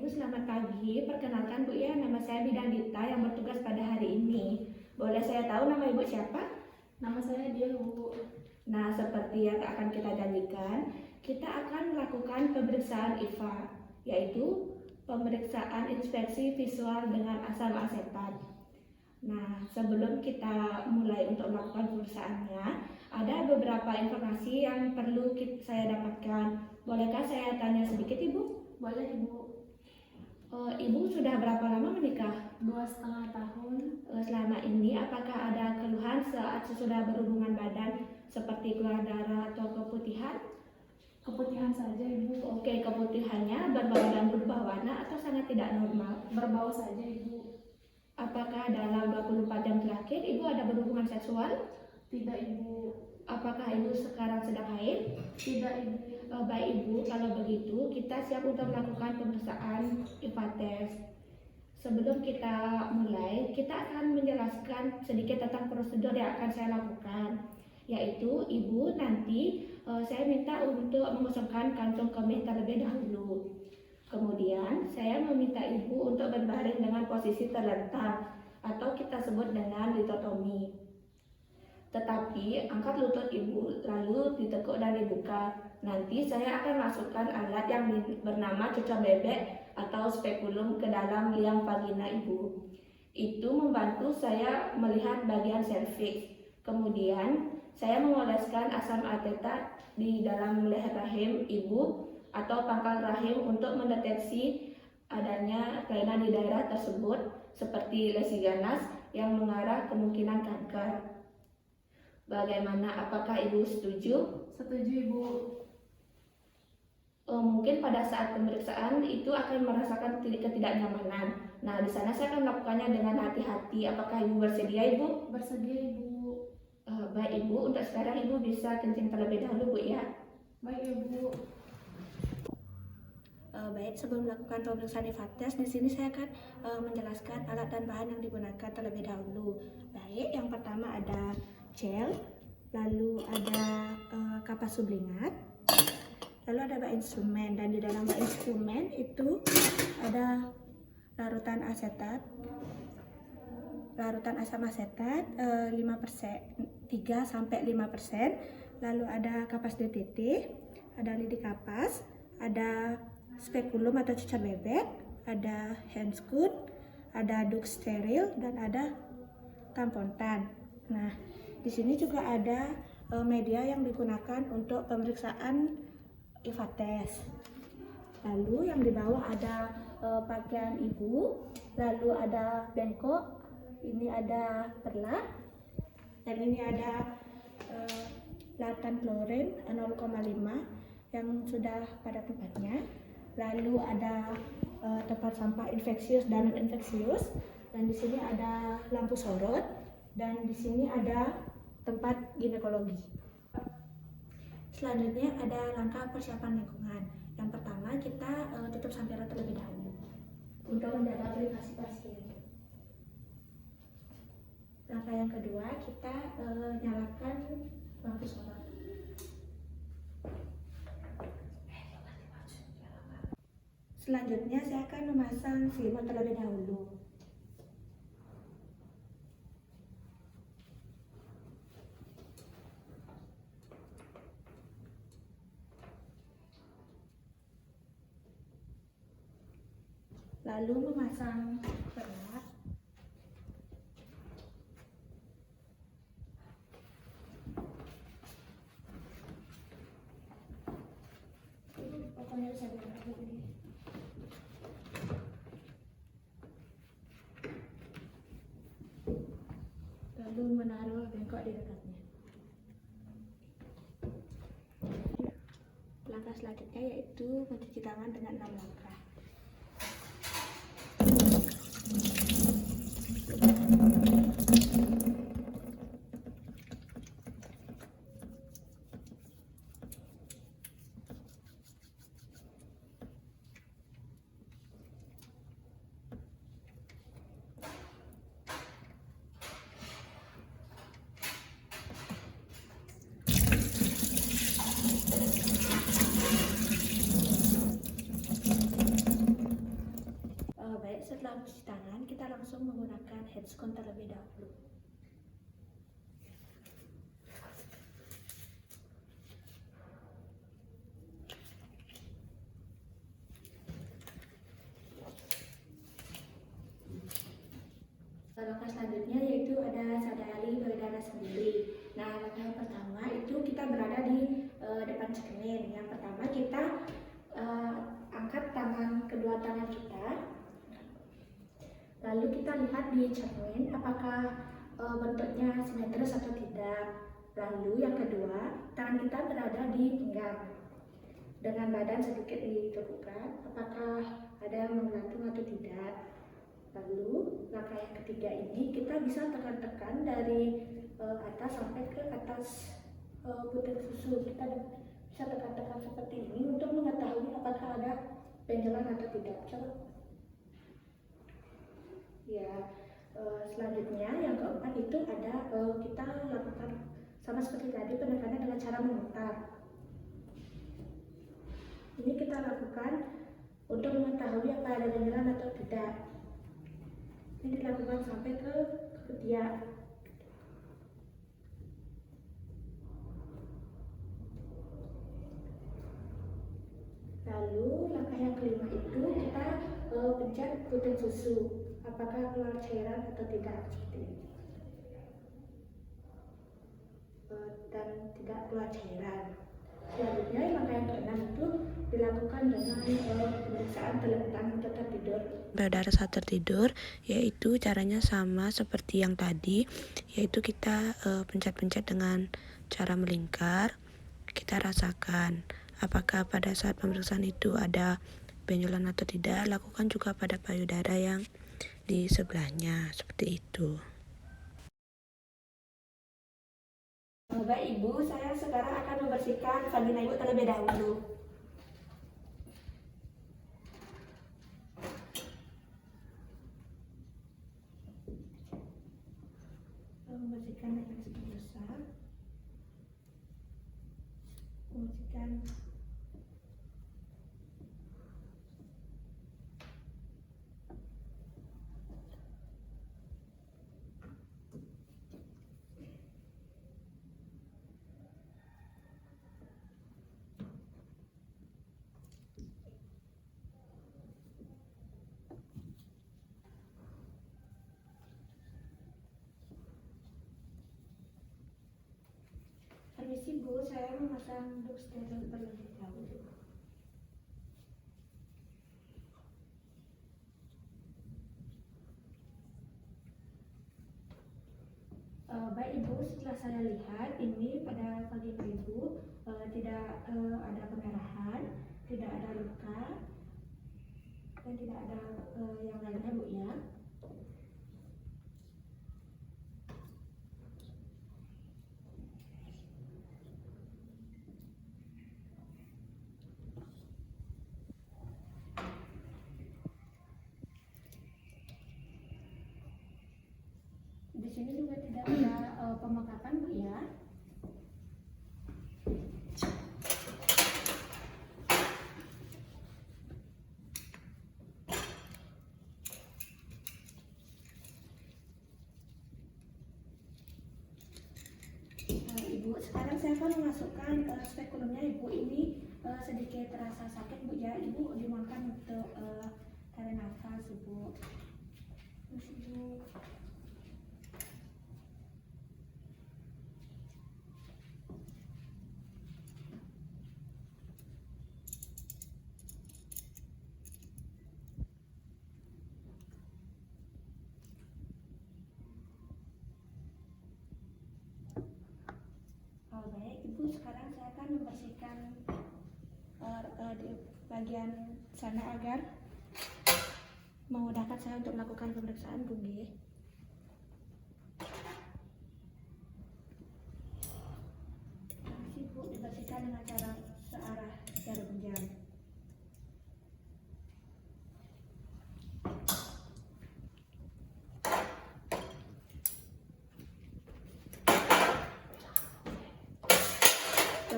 selamat pagi. Perkenalkan Bu ya, nama saya Bidan Dita yang bertugas pada hari ini. Boleh saya tahu nama Ibu siapa? Nama saya Dia, Bu. Nah, seperti yang akan kita janjikan, kita akan melakukan pemeriksaan IVA, yaitu pemeriksaan inspeksi visual dengan asam asetat. Nah, sebelum kita mulai untuk melakukan pemeriksaannya, ada beberapa informasi yang perlu saya dapatkan. Bolehkah saya tanya sedikit, Ibu? Boleh, Bu. Ibu sudah berapa lama menikah? 2,5 tahun. Selama ini apakah ada keluhan saat sesudah berhubungan badan seperti keluar darah atau keputihan? Keputihan saja, Ibu. Oke, keputihannya berbau dan berubah warna atau sangat tidak normal? Berbau saja, Ibu. Apakah dalam 24 jam terakhir Ibu ada berhubungan seksual? Tidak, Ibu. Apakah Ibu sekarang sedang haid? Tidak, Ibu. Baik Ibu, kalau begitu kita siap untuk melakukan pemeriksaan IVA test. Sebelum kita mulai, kita akan menjelaskan sedikit tentang prosedur yang akan saya lakukan. Yaitu Ibu nanti saya minta untuk mengosongkan kantong kemih terlebih dahulu. Kemudian saya meminta Ibu untuk berbaring dengan posisi terlentang atau kita sebut dengan litotomi. Tetapi angkat lutut Ibu lalu ditekuk dan dibuka. Nanti saya akan masukkan alat yang bernama cucur bebek atau spekulum ke dalam liang vagina Ibu. Itu membantu saya melihat bagian serviks. Kemudian saya mengoleskan asam asetat di dalam leher rahim Ibu atau pangkal rahim untuk mendeteksi adanya kelainan di daerah tersebut seperti lesi ganas yang mengarah kemungkinan kanker. Bagaimana? Apakah Ibu setuju? Setuju, Ibu. Mungkin pada saat pemeriksaan itu akan merasakan ketidaknyamanan. Nah, di sana saya akan melakukannya dengan hati-hati. Apakah Ibu bersedia, Ibu? Bersedia, Ibu. Baik Ibu, untuk sekarang Ibu bisa kencing terlebih dahulu, Bu ya. Baik, Ibu. Baik, sebelum melakukan pemeriksaan IVA test, di sini saya akan menjelaskan alat dan bahan yang digunakan terlebih dahulu. Baik, yang pertama ada gel, lalu ada kapas sublingat, lalu ada bak instrumen, dan di dalam bak instrumen itu ada larutan asam asetat 3-5%, lalu ada kapas DTT, ada lidi kapas, ada spekulum atau cucur bebek, ada handscoon, ada duk steril, dan ada tampontan. Nah, di sini juga ada media yang digunakan untuk pemeriksaan IVA test. Lalu yang di bawah ada pakaian Ibu, lalu ada bengkok, ini ada perlat, dan ini ada larutan klorin 0,5 yang sudah pada tempatnya. Lalu ada tempat sampah infeksius dan non infeksius, dan di sini ada lampu sorot, dan di sini ada tempat ginekologi. Selanjutnya ada langkah persiapan lingkungan. Yang pertama kita tutup sampaian terlebih dahulu untuk menjaga privasi pasien. Langkah yang kedua kita nyalakan lampu sorot. Selanjutnya saya akan memasang selimut terlebih dahulu. Lalu memasang perlat. Pokoknya bisa begini. Lalu menaruh bengkok di dekatnya. Langkah selanjutnya yaitu mencuci tangan dengan 6 langkah. setelah mencuci tangan, kita langsung menggunakan hand scone terlebih dahulu. Langkah selanjutnya yaitu ada sadari berdarah sendiri. Nah, langkah yang pertama itu kita berada di depan cermin. Yang pertama kita angkat kedua tangan kita, lalu kita lihat di cermin apakah bentuknya simetris atau tidak. Lalu yang kedua, tangan kita berada di pinggang dengan badan sedikit ditegukkan, apakah ada yang menggantung atau tidak. Lalu langkah yang ketiga ini kita bisa tekan-tekan dari atas sampai ke atas butir susu. Kita bisa tekan-tekan seperti ini untuk mengetahui apakah ada benjolan atau tidak. Coba. Ya, selanjutnya yang keempat itu ada kita lakukan sama seperti tadi penekanan dengan cara memutar. Ini kita lakukan untuk mengetahui apa ada benjolan atau tidak. Ini dilakukan sampai ke ketiak. Lalu langkah yang kelima itu kita pencet butir susu, apakah keluar cairan atau tidak, seperti ini. Dan tidak keluar cairan. Selanjutnya langkah yang keenam itu dilakukan dengan pemeriksaan telentang untuk tertidur. Berdarah saat tertidur, yaitu caranya sama seperti yang tadi, yaitu kita pencet-pencet dengan cara melingkar. Kita rasakan apakah pada saat pemeriksaan itu ada benjolan atau tidak. Lakukan juga pada payudara yang di sebelahnya, seperti itu. Baik Ibu, saya sekarang akan membersihkan vagina Ibu terlebih dahulu. Membersihkan dengan sebesar, membersihkan permisi Bu, saya memasang duk steril terlebih dahulu. Baik Ibu, setelah saya lihat ini pada vagina Ibu tidak ada perdarahan, tidak ada luka, dan tidak ada yang lainnya Bu ya. Di sini juga tidak ada pemekakan Bu ya. Ibu, sekarang saya akan memasukkan spekulumnya. Ibu ini sedikit terasa sakit Bu ya. Ibu dimohonkan untuk tarik nafas Ibu. Terus Ibu. Baik Ibu, sekarang saya akan membersihkan di bagian sana agar memudahkan saya untuk melakukan pemeriksaan Bu G. Bu, dibersihkan dengan cara searah jarum jam.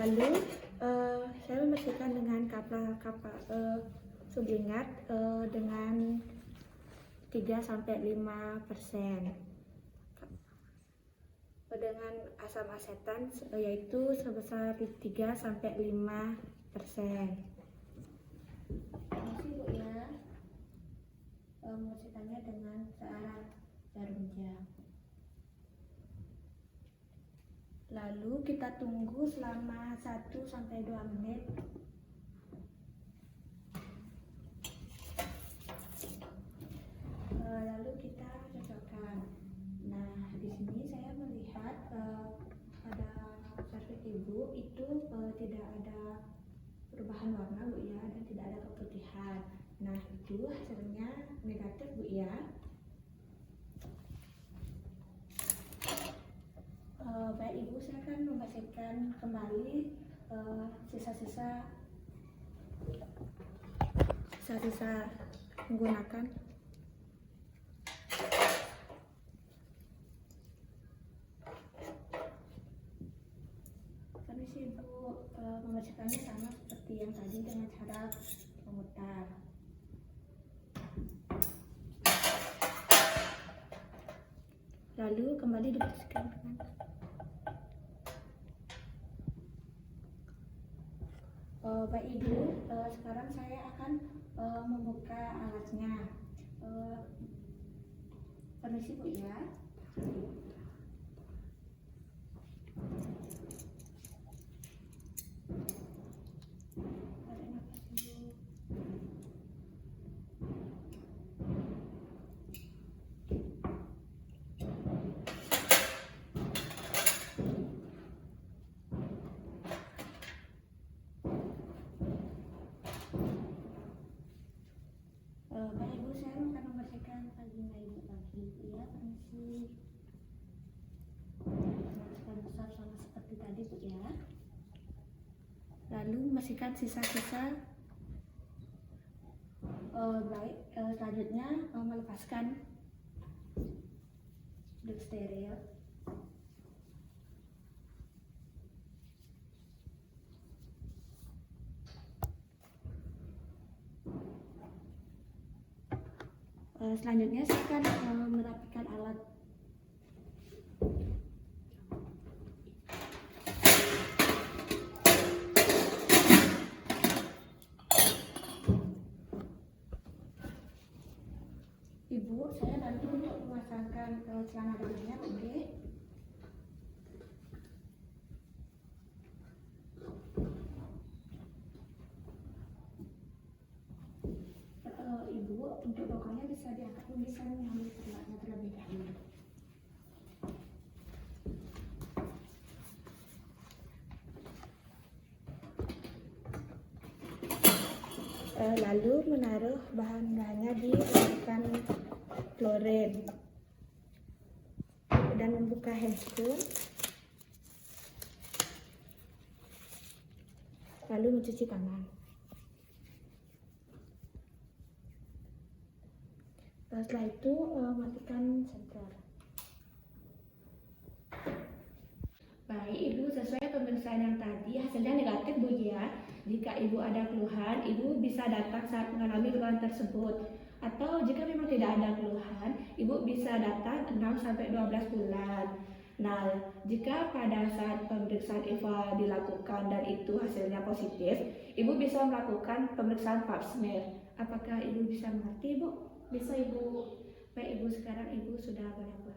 Lalu saya membersihkan dengan kapal sublingat dengan 3-5%. Dengan asam asetan yaitu sebesar 3-5%. Ini Bu ya, membersihkannya dengan searah jarum jam. Lalu kita tunggu selama 1-2 menit. Lalu kita cocokkan. Nah, di sini saya melihat pada servit Ibu itu tidak ada perubahan warna Bu ya, dan tidak ada keputihan. Nah, itu hasilnya negatif Bu ya. Baik Ibu, saya akan membersihkan kembali sisa-sisa menggunakan permisi Ibu, membersihkannya sama seperti yang tadi dengan cara memutar. Lalu kembali dibersihkan dengan baik Ibu, sekarang saya akan membuka alatnya. Permisi Bu ya. Tarik nafas dulu. Baik Ibu, saya akan membersihkan vagina Ibu lagi ya, permisi. Membersihkan besar sama seperti tadi Bu ya. Lalu membersihkan sisa-sisa. Baik, selanjutnya melepaskan duk steril. Selanjutnya saya akan merapikan alat. Ibu, saya bantu untuk memasangkan celana dalamnya, oke? Ibu, untuk bokongnya bisa diangkat, bisa mengambil sebelah terlebih dahulu. Lalu menaruh bahan-bahannya di racikan klorin dan membuka handscoon, lalu mencuci tangan. Setelah itu matikan senter. Baik Ibu, sesuai pemeriksaan yang tadi hasilnya negatif Bu ya. Jika Ibu ada keluhan, Ibu bisa datang saat mengalami keluhan tersebut. Atau jika memang tidak ada keluhan, Ibu bisa datang 6-12 bulan. Nah, jika pada saat pemeriksaan IVA dilakukan dan itu hasilnya positif, Ibu bisa melakukan pemeriksaan pap smear. Apakah Ibu bisa mengerti, Bu? Bisa Ibu. Baik Ibu, sekarang Ibu sudah boleh